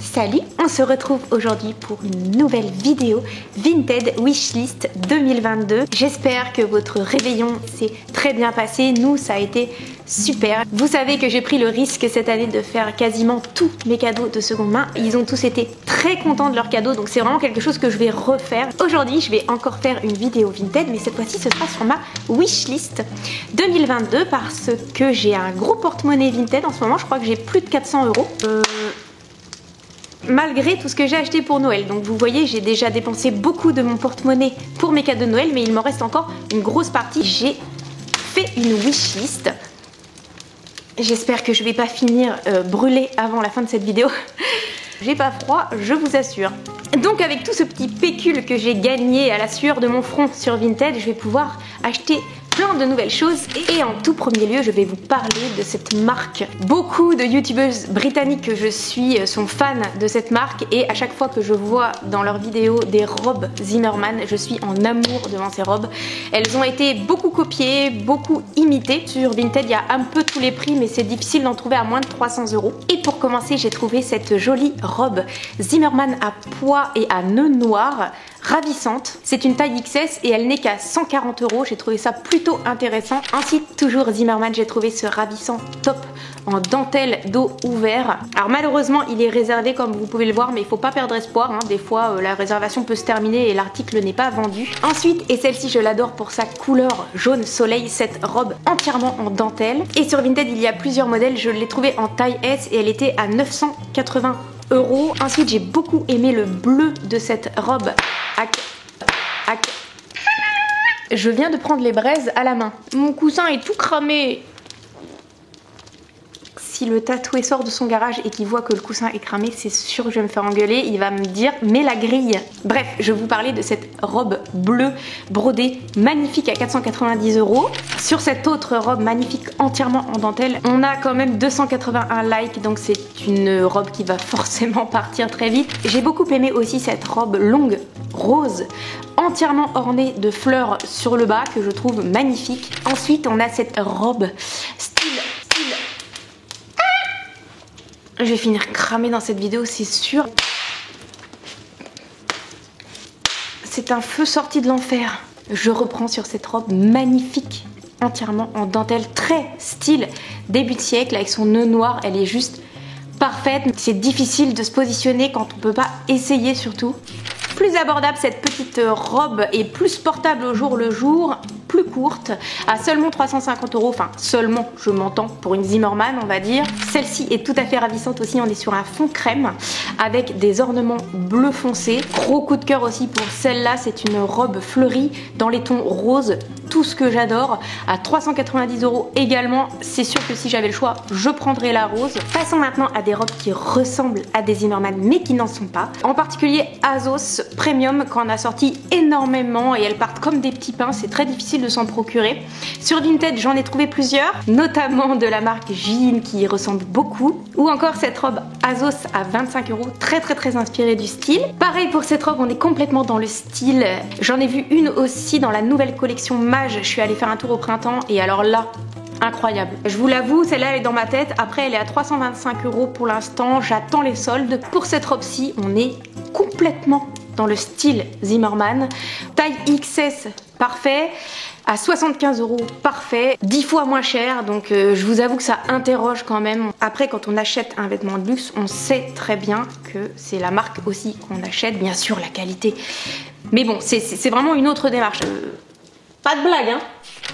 Salut, on se retrouve aujourd'hui pour une nouvelle vidéo Vinted Wishlist 2022. J'espère que votre réveillon s'est très bien passé. Nous, ça a été super. Vous savez que j'ai pris le risque cette année de faire quasiment tous mes cadeaux de seconde main. Ils ont tous été très contents de leurs cadeaux, donc c'est vraiment quelque chose que je vais refaire. Aujourd'hui, je vais encore faire une vidéo Vinted, mais cette fois-ci, ce sera sur ma Wishlist 2022 parce que j'ai un gros porte-monnaie Vinted en ce moment. Je crois que j'ai plus de 400 €. Malgré tout ce que j'ai acheté pour Noël. Donc vous voyez, j'ai déjà dépensé beaucoup de mon porte-monnaie pour mes cadeaux de Noël, mais il m'en reste encore une grosse partie. J'ai fait une wishlist. J'espère que je vais pas finir brûlée avant la fin de cette vidéo. J'ai pas froid, je vous assure. Donc avec tout ce petit pécule que j'ai gagné à la sueur de mon front sur Vinted, je vais pouvoir acheter plein de nouvelles choses. Et en tout premier lieu, je vais vous parler de cette marque. Beaucoup de youtubeuses britanniques que je suis sont fans de cette marque et à chaque fois que je vois dans leurs vidéos des robes Zimmermann, je suis en amour devant ces robes. Elles ont été beaucoup copiées, beaucoup imitées. Sur Vinted, il y a un peu tous les prix, mais c'est difficile d'en trouver à moins de 300 €. Et pour commencer, j'ai trouvé cette jolie robe Zimmermann à pois et à nœud noir. Ravissante, c'est une taille XS et elle n'est qu'à 140 €, j'ai trouvé ça plutôt intéressant. Ensuite, toujours Zimmermann, j'ai trouvé ce ravissant top en dentelle dos ouvert. Alors malheureusement, il est réservé comme vous pouvez le voir, mais il faut pas perdre espoir, hein. Des fois, la réservation peut se terminer et l'article n'est pas vendu. Ensuite, et celle-ci je l'adore pour sa couleur jaune soleil, cette robe entièrement en dentelle. Et sur Vinted, il y a plusieurs modèles, je l'ai trouvée en taille S et elle était à 980 €. Ensuite, j'ai beaucoup aimé le bleu de cette robe. Je viens de prendre les braises à la main. Mon coussin est tout cramé. Si le tatoué sort de son garage et qu'il voit que le coussin est cramé, c'est sûr que je vais me faire engueuler. Il va me dire « mais la grille ». Bref, je vais vous parler de cette robe bleue brodée magnifique à 490 €. Sur cette autre robe magnifique entièrement en dentelle, on a quand même 281 likes, donc c'est une robe qui va forcément partir très vite. J'ai beaucoup aimé aussi cette robe longue rose entièrement ornée de fleurs sur le bas que je trouve magnifique. Ensuite, on a cette robe style. Je vais finir cramée dans cette vidéo, c'est sûr. C'est un feu sorti de l'enfer. Je reprends sur cette robe magnifique, entièrement en dentelle, très style début de siècle, avec son nœud noir. Elle est juste parfaite. C'est difficile de se positionner quand on peut pas essayer surtout. Plus abordable cette petite robe et plus portable au jour le jour, plus courte, à seulement 350 €, enfin seulement, je m'entends, pour une Zimmermann on va dire. Celle-ci est tout à fait ravissante aussi, on est sur un fond crème avec des ornements bleu foncé. Gros coup de cœur aussi pour celle-là, c'est une robe fleurie dans les tons roses, tout ce que j'adore, à 390 € également. C'est sûr que si j'avais le choix, je prendrais la rose. Passons maintenant à des robes qui ressemblent à des Zimmermann mais qui n'en sont pas. En particulier Azos Premium, qu'on a sorti énormément et elles partent comme des petits pains, c'est très difficile de s'en procurer. Sur Vinted, j'en ai trouvé plusieurs, notamment de la marque Jean qui ressemble beaucoup, ou encore cette robe Azos à 25 €, très inspirée du style. Pareil pour cette robe, on est complètement dans le style. J'en ai vu une aussi dans la nouvelle collection Mage, je suis allée faire un tour au printemps et alors là, incroyable. Je vous l'avoue, celle-là elle est dans ma tête. Après, elle est à 325 € pour l'instant. J'attends les soldes. Pour cette robe-ci, on est complètement dans le style Zimmermann. Taille XS, parfait. À 75 €, parfait. 10 fois moins cher, donc je vous avoue que ça interroge quand même. Après, quand on achète un vêtement de luxe, on sait très bien que c'est la marque aussi qu'on achète. Bien sûr, la qualité. Mais bon, c'est vraiment une autre démarche. Pas de blague, hein.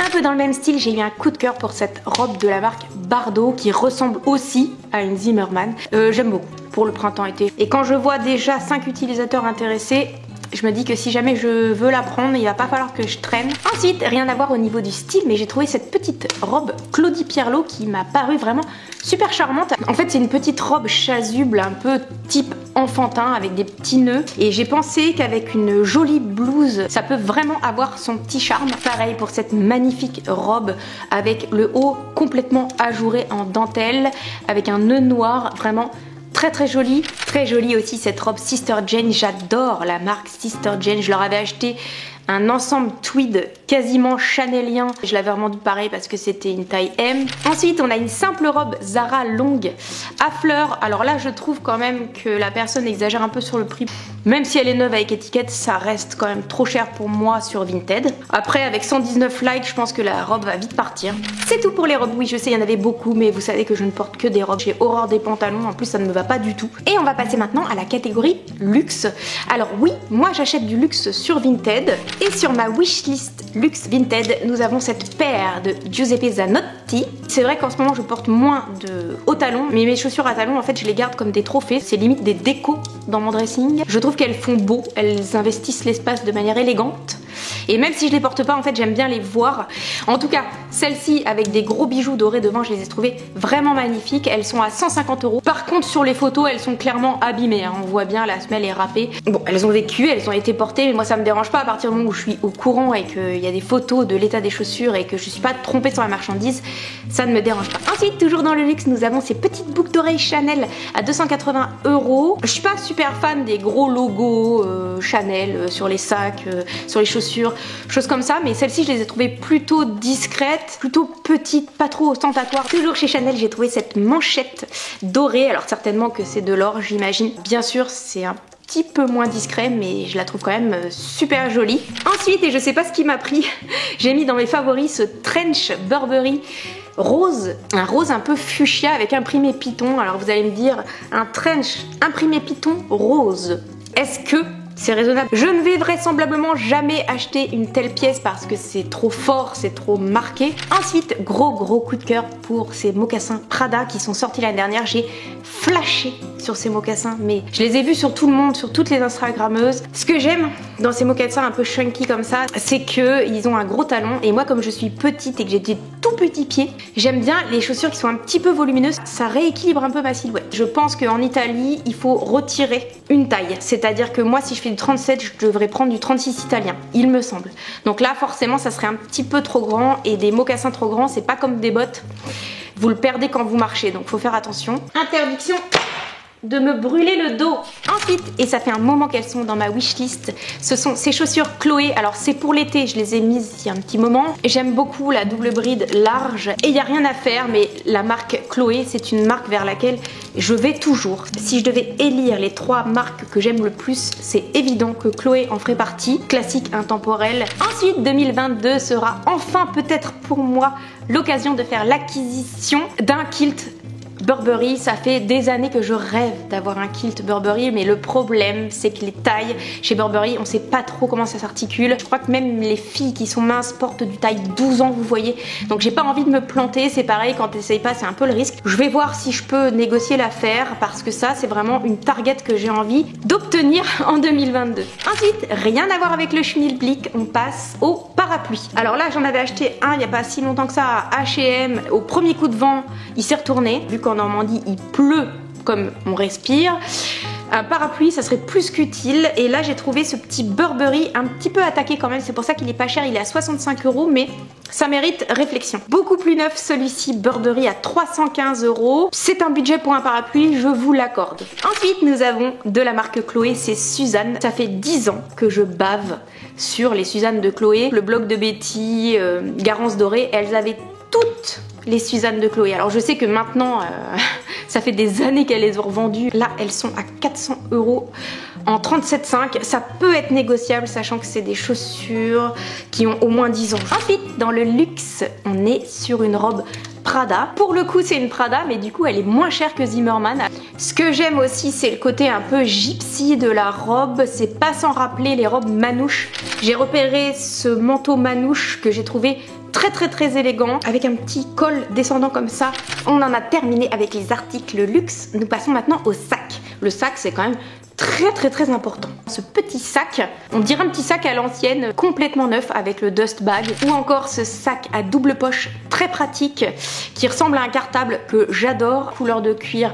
Un peu dans le même style, j'ai eu un coup de cœur pour cette robe de la marque Bardot qui ressemble aussi à une Zimmermann. J'aime beaucoup pour le printemps-été. Et quand je vois déjà 5 utilisateurs intéressés, je me dis que si jamais je veux la prendre, il va pas falloir que je traîne. Ensuite, rien à voir au niveau du style, mais j'ai trouvé cette petite robe Claudie Pierlot qui m'a paru vraiment super charmante. En fait, c'est une petite robe chasuble, un peu type enfantin avec des petits nœuds. Et j'ai pensé qu'avec une jolie blouse, ça peut vraiment avoir son petit charme. Pareil pour cette magnifique robe avec le haut complètement ajouré en dentelle, avec un nœud noir, vraiment très jolie aussi cette robe Sister Jane. J'adore la marque Sister Jane, je leur avais acheté un ensemble tweed quasiment chanelien. Je l'avais revendu pareil parce que c'était une taille M. Ensuite, on a une simple robe Zara longue à fleurs. Alors là, je trouve quand même que la personne exagère un peu sur le prix. Même si elle est neuve avec étiquette, ça reste quand même trop cher pour moi sur Vinted. Après, avec 119 likes, je pense que la robe va vite partir. C'est tout pour les robes. Oui, je sais, il y en avait beaucoup, mais vous savez que je ne porte que des robes. J'ai horreur des pantalons. En plus, ça ne me va pas du tout. Et on va passer maintenant à la catégorie luxe. Alors oui, moi j'achète du luxe sur Vinted. Et sur ma wishlist luxe Vinted, nous avons cette paire de Giuseppe Zanotti. C'est vrai qu'en ce moment, je porte moins de hauts talons, mais mes chaussures à talons, en fait, je les garde comme des trophées. C'est limite des décos dans mon dressing. Je trouve qu'elles font beau, elles investissent l'espace de manière élégante. Et même si je les porte pas, en fait, j'aime bien les voir. En tout cas, celles-ci avec des gros bijoux dorés devant, je les ai trouvées vraiment magnifiques. Elles sont à 150 €. Par contre, sur les photos, elles sont clairement abîmées. On voit bien, la semelle est râpée. Bon, elles ont vécu, elles ont été portées, mais moi, ça me dérange pas à partir du moment où je suis au courant et qu'il y a des photos de l'état des chaussures et que je suis pas trompée sur la marchandise, ça ne me dérange pas. Ensuite, toujours dans le luxe, nous avons ces petites boucles d'oreilles Chanel à 280 €. Je suis pas super fan des gros logos Chanel sur les sacs, sur les chaussures, choses comme ça, mais celles-ci, je les ai trouvées plutôt discrètes, plutôt petites, pas trop ostentatoires. Toujours chez Chanel, j'ai trouvé cette manchette dorée. Alors certainement que c'est de l'or, j'imagine. Bien sûr, c'est un petit peu moins discret, mais je la trouve quand même super jolie. Ensuite, et je sais pas ce qui m'a pris, j'ai mis dans mes favoris ce trench Burberry rose, un rose un peu fuchsia avec imprimé python. Alors vous allez me dire, un trench imprimé python rose, est-ce que c'est raisonnable? Je ne vais vraisemblablement jamais acheter une telle pièce parce que c'est trop fort, c'est trop marqué. Ensuite, gros coup de cœur pour ces mocassins Prada qui sont sortis l'année dernière. J'ai flashé sur ces mocassins, mais je les ai vus sur tout le monde, sur toutes les Instagrammeuses. Ce que j'aime dans ces mocassins un peu chunky comme ça, c'est qu'ils ont un gros talon. Et moi, comme je suis petite et que j'ai des tout petits pieds, j'aime bien les chaussures qui sont un petit peu volumineuses. Ça rééquilibre un peu ma silhouette. Je pense qu'en Italie, il faut retirer une taille. C'est-à-dire que moi, si je fais du 37, je devrais prendre du 36 italien, il me semble. Donc là, forcément, ça serait un petit peu trop grand, et des mocassins trop grands, c'est pas comme des bottes. Vous le perdez quand vous marchez, donc faut faire attention. Interdiction de me brûler le dos. Ensuite, et ça fait un moment qu'elles sont dans ma wishlist, ce sont ces chaussures Chloé. Alors c'est pour l'été, je les ai mises il y a un petit moment. J'aime beaucoup la double bride large et il n'y a rien à faire, mais la marque Chloé, c'est une marque vers laquelle je vais toujours. Si je devais élire les 3 marques que j'aime le plus, c'est évident que Chloé en ferait partie. Classique, intemporel. Ensuite, 2022 sera enfin peut-être pour moi l'occasion de faire l'acquisition d'un kilt Burberry. Ça fait des années que je rêve d'avoir un kilt Burberry, mais le problème c'est que les tailles chez Burberry, on sait pas trop comment ça s'articule. Je crois que même les filles qui sont minces portent du taille 12 ans, vous voyez. Donc j'ai pas envie de me planter, c'est pareil, quand t'essayes pas, c'est un peu le risque. Je vais voir si je peux négocier l'affaire parce que ça, c'est vraiment une target que j'ai envie d'obtenir en 2022. Ensuite, rien à voir avec le schmilblick, on passe au parapluie. Alors là, j'en avais acheté un il y a pas si longtemps que ça à H&M. Au premier coup de vent, il s'est retourné. Vu qu'en Normandie, il pleut comme on respire, un parapluie, ça serait plus qu'utile. Et là, j'ai trouvé ce petit Burberry un petit peu attaqué quand même. C'est pour ça qu'il est pas cher, il est à 65 €, mais ça mérite réflexion. Beaucoup plus neuf, celui-ci, Burberry à 315 €. C'est un budget pour un parapluie, je vous l'accorde. Ensuite, nous avons de la marque Chloé, c'est Suzanne. Ça fait 10 ans que je bave sur les Suzanne de Chloé. Le blog de Betty, Garance Dorée, elles avaient toutes les Suzanne de Chloé. Alors je sais que maintenant, ça fait des années qu'elles les ont revendues. Là, elles sont à 400 € en 37,5. Ça peut être négociable, sachant que c'est des chaussures qui ont au moins 10 ans. Ensuite, dans le luxe, on est sur une robe Prada. Pour le coup, c'est une Prada, mais du coup, elle est moins chère que Zimmermann. Ce que j'aime aussi, c'est le côté un peu gypsy de la robe. C'est pas sans rappeler les robes manouches. J'ai repéré ce manteau manouche que j'ai trouvé très élégant, avec un petit col descendant comme ça. On en a terminé avec les articles luxe. Nous passons maintenant au sac. Le sac, c'est quand même très important. Ce petit sac, on dirait un petit sac à l'ancienne, complètement neuf avec le dust bag, ou encore ce sac à double poche très pratique qui ressemble à un cartable que j'adore, couleur de cuir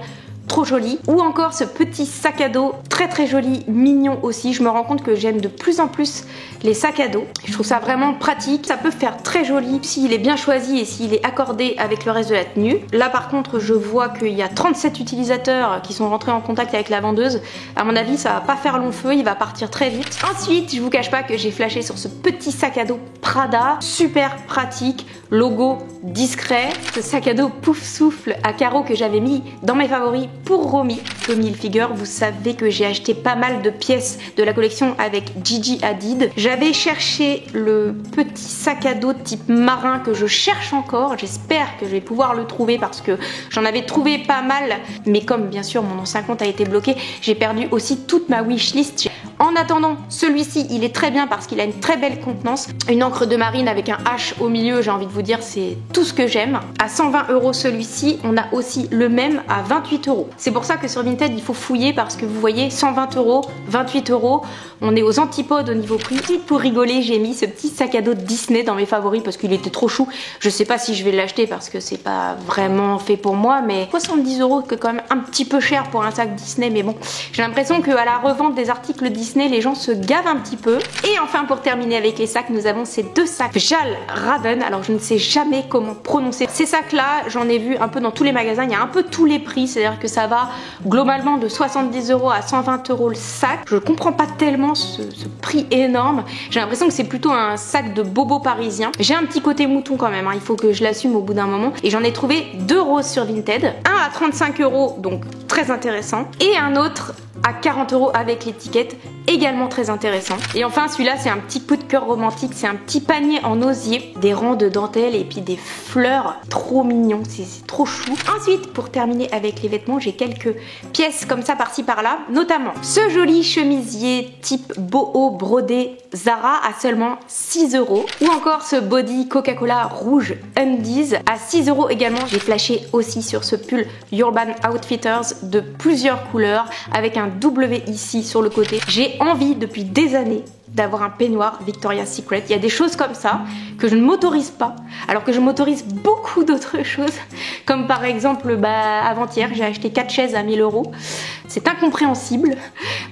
trop joli. Ou encore ce petit sac à dos très joli, mignon aussi. Je me rends compte que j'aime de plus en plus les sacs à dos. Je trouve ça vraiment pratique. Ça peut faire très joli s'il est bien choisi et s'il est accordé avec le reste de la tenue. Là par contre, je vois qu'il y a 37 utilisateurs qui sont rentrés en contact avec la vendeuse. À mon avis, ça va pas faire long feu, il va partir très vite. Ensuite, je vous cache pas que j'ai flashé sur ce petit sac à dos Prada. Super pratique, logo discret. Ce sac à dos pouf souffle à carreaux que j'avais mis dans mes favoris pour Romy. Tommy Hilfiger, vous savez que j'ai acheté pas mal de pièces de la collection avec Gigi Hadid. J'avais cherché le petit sac à dos type marin que je cherche encore. J'espère que je vais pouvoir le trouver parce que j'en avais trouvé pas mal. Mais comme bien sûr mon ancien compte a été bloqué, j'ai perdu aussi toute ma wishlist. En attendant, celui-ci, il est très bien parce qu'il a une très belle contenance. Une encre de marine avec un H au milieu, j'ai envie de vous dire, c'est tout ce que j'aime. À 120 € celui-ci, on a aussi le même à 28 €. C'est pour ça que sur Vinted, il faut fouiller parce que vous voyez, 120 €, 28 €, on est aux antipodes au niveau prix. Et pour rigoler, j'ai mis ce petit sac à dos Disney dans mes favoris parce qu'il était trop chou. Je sais pas si je vais l'acheter parce que c'est pas vraiment fait pour moi, mais 70 €, que quand même un petit peu cher pour un sac Disney, mais bon, j'ai l'impression qu'à la revente des articles Disney, les gens se gavent un petit peu. Et enfin, pour terminer avec les sacs, nous avons ces deux sacs Fjällräven. Alors je ne sais jamais comment prononcer ces sacs là, j'en ai vu un peu dans tous les magasins, il y a un peu tous les prix, c'est à dire que ça va globalement de 70 € à 120 € le sac. Je comprends pas tellement ce prix énorme, j'ai l'impression que c'est plutôt un sac de bobo parisien. J'ai un petit côté mouton quand même, hein. Il faut que je l'assume au bout d'un moment, et j'en ai trouvé deux roses sur Vinted, un à 35 €, donc très intéressant, et un autre à 40 € avec l'étiquette, également très intéressant. Et enfin celui-là, c'est un petit coup de cœur romantique, c'est un petit panier en osier, des rangs de dentelle et puis des fleurs, trop mignon, c'est trop chou. Ensuite, pour terminer avec les vêtements, j'ai quelques pièces comme ça par-ci par-là, notamment ce joli chemisier type boho brodé Zara à seulement 6 €, ou encore ce body Coca-Cola rouge Undies à 6 € également. J'ai flashé aussi sur ce pull Urban Outfitters de plusieurs couleurs avec un W ici sur le côté. J'ai envie depuis des années d'avoir un peignoir Victoria's Secret. Il y a des choses comme ça que je ne m'autorise pas, alors que je m'autorise beaucoup d'autres choses, comme par exemple avant-hier j'ai acheté 4 chaises à 1000 €. C'est incompréhensible.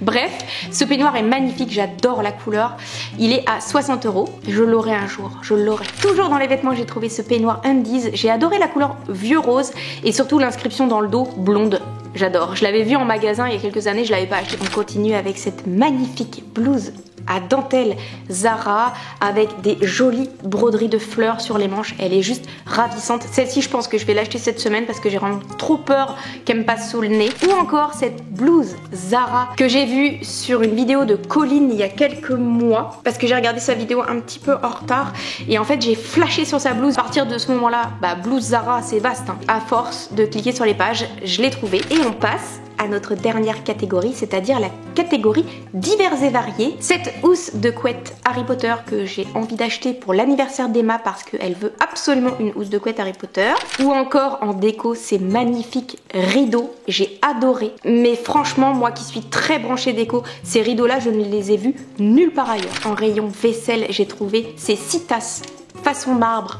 Bref, ce peignoir est magnifique, j'adore la couleur. Il est à 60 €. Je l'aurai un jour, je l'aurai. Toujours dans les vêtements, j'ai trouvé ce peignoir Undies. J'ai adoré la couleur vieux rose et surtout l'inscription dans le dos blonde. J'adore. Je l'avais vu en magasin il y a quelques années, je l'avais pas acheté. On continue avec cette magnifique blouse à dentelle Zara avec des jolies broderies de fleurs sur les manches. Elle est juste ravissante. Celle-ci, je pense que je vais l'acheter cette semaine parce que j'ai vraiment trop peur qu'elle me passe sous le nez. Ou encore cette blouse Zara que j'ai vue sur une vidéo de Colline il y a quelques mois parce que j'ai regardé sa vidéo un petit peu en retard et en fait j'ai flashé sur sa blouse. À partir de ce moment-là, blouse Zara, c'est vaste, hein. À force de cliquer sur les pages, je l'ai trouvée. Et on passe à notre dernière catégorie, c'est-à-dire la catégorie divers et variés. Cette housse de couette Harry Potter que j'ai envie d'acheter pour l'anniversaire d'Emma parce qu'elle veut absolument une housse de couette Harry Potter. Ou encore en déco, ces magnifiques rideaux, j'ai adoré. Mais franchement, moi qui suis très branchée déco, ces rideaux-là, je ne les ai vus nulle part ailleurs. En rayon vaisselle, j'ai trouvé ces 6 tasses façon marbre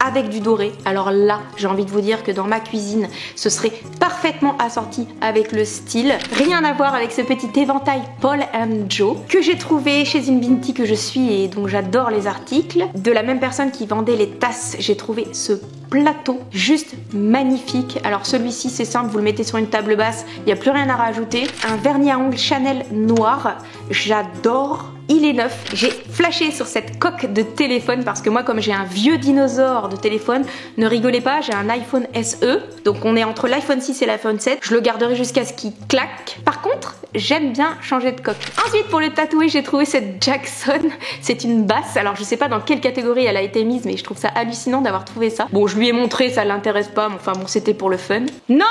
avec du doré. Alors là, j'ai envie de vous dire que dans ma cuisine, ce serait parfaitement assorti avec le style. Rien à voir avec ce petit éventail Paul & Joe que j'ai trouvé chez une Vinti que je suis et dont j'adore les articles. De la même personne qui vendait les tasses, j'ai trouvé ce plateau juste magnifique. Alors celui-ci, c'est simple, vous le mettez sur une table basse, il n'y a plus rien à rajouter. Un vernis à ongles Chanel noir, j'adore. Il est neuf. J'ai flashé sur cette coque de téléphone parce que moi, comme j'ai un vieux dinosaure de téléphone, ne rigolez pas, j'ai un iPhone SE. Donc on est entre l'iPhone 6 et l'iPhone 7. Je le garderai jusqu'à ce qu'il claque. Par contre, j'aime bien changer de coque. Ensuite, pour le tatouer, j'ai trouvé cette Jackson. C'est une basse. Alors je sais pas dans quelle catégorie elle a été mise, mais je trouve ça hallucinant d'avoir trouvé ça. Bon, je lui ai montré, ça l'intéresse pas, mais enfin bon, c'était pour le fun. Non,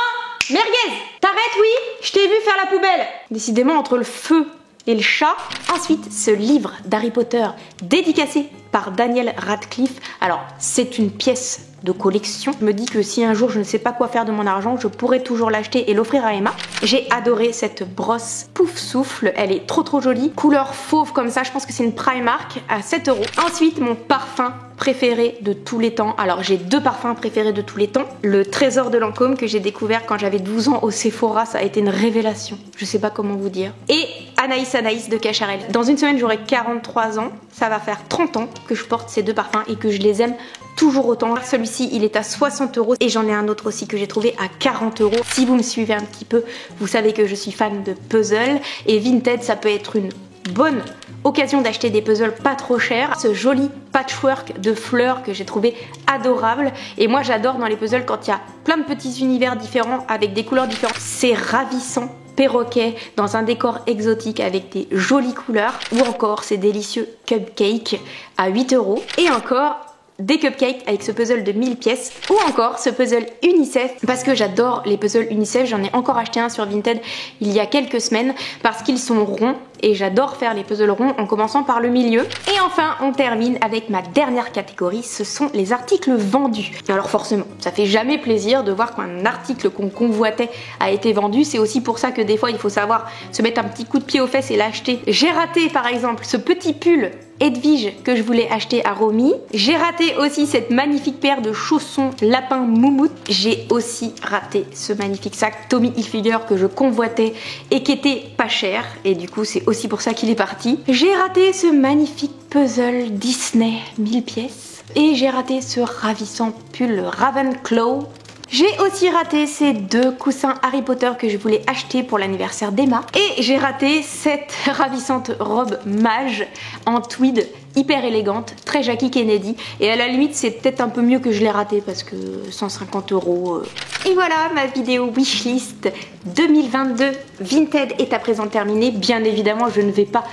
merguez, t'arrêtes, oui? Je t'ai vu faire la poubelle. Décidément, entre le feu et le chat. Ensuite, ce livre d'Harry Potter dédicacé par Daniel Radcliffe. Alors, c'est une pièce de collection. Je me dis que si un jour je ne sais pas quoi faire de mon argent, je pourrais toujours l'acheter et l'offrir à Emma. J'ai adoré cette brosse pouf souffle, elle est trop jolie. Couleur fauve comme ça, je pense que c'est une Primark à 7 €. Ensuite, mon parfum préférés de tous les temps. Alors j'ai 2 parfums préférés de tous les temps. Le Trésor de Lancôme que j'ai découvert quand j'avais 12 ans au Sephora, ça a été une révélation. Je sais pas comment vous dire. Et Anaïs de Cacharel. Dans une semaine j'aurai 43 ans. Ça va faire 30 ans que je porte ces 2 parfums et que je les aime toujours autant. Celui-ci il est à 60 € et j'en ai un autre aussi que j'ai trouvé à 40 €. Si vous me suivez un petit peu, vous savez que je suis fan de puzzles et Vinted ça peut être une bonne occasion d'acheter des puzzles pas trop chers. Ce joli patchwork de fleurs que j'ai trouvé adorable. Et moi j'adore dans les puzzles quand il y a plein de petits univers différents avec des couleurs différentes. C'est ravissant. Perroquet dans un décor exotique avec des jolies couleurs. Ou encore ces délicieux cupcakes à 8 €. Et encore des cupcakes avec ce puzzle de 1000 pièces ou encore ce puzzle UNICEF parce que j'adore les puzzles UNICEF. J'en ai encore acheté un sur Vinted il y a quelques semaines parce qu'ils sont ronds et j'adore faire les puzzles ronds en commençant par le milieu. Et enfin on termine avec ma dernière catégorie, ce sont les articles vendus. Et alors forcément ça fait jamais plaisir de voir qu'un article qu'on convoitait a été vendu. C'est aussi pour ça que des fois il faut savoir se mettre un petit coup de pied aux fesses et l'acheter. J'ai raté par exemple ce petit pull Edwige que je voulais acheter à Romy. J'ai raté aussi cette magnifique paire de chaussons lapin moumoute. J'ai aussi raté ce magnifique sac Tommy Hilfiger que je convoitais et qui était pas cher et du coup c'est aussi pour ça qu'il est parti. J'ai raté ce magnifique puzzle Disney 1000 pièces et j'ai raté ce ravissant pull Ravenclaw. J'ai aussi raté ces 2 coussins Harry Potter que je voulais acheter pour l'anniversaire d'Emma. Et j'ai raté cette ravissante robe mage en tweed hyper élégante, très Jackie Kennedy. Et à la limite c'est peut-être un peu mieux que je l'ai raté parce que 150 €. Et voilà, ma vidéo wishlist 2022 Vinted est à présent terminée. Bien évidemment je ne vais pas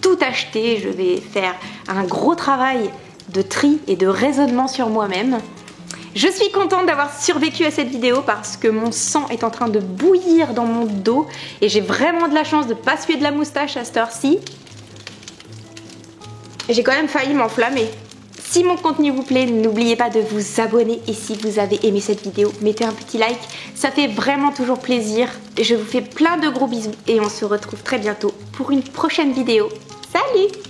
tout acheter, je vais faire un gros travail de tri et de raisonnement sur moi-même. Je suis contente d'avoir survécu à cette vidéo parce que mon sang est en train de bouillir dans mon dos et j'ai vraiment de la chance de ne pas suer de la moustache à cette heure-ci. J'ai quand même failli m'enflammer. Si mon contenu vous plaît, n'oubliez pas de vous abonner et si vous avez aimé cette vidéo, mettez un petit like, ça fait vraiment toujours plaisir. Je vous fais plein de gros bisous et on se retrouve très bientôt pour une prochaine vidéo. Salut!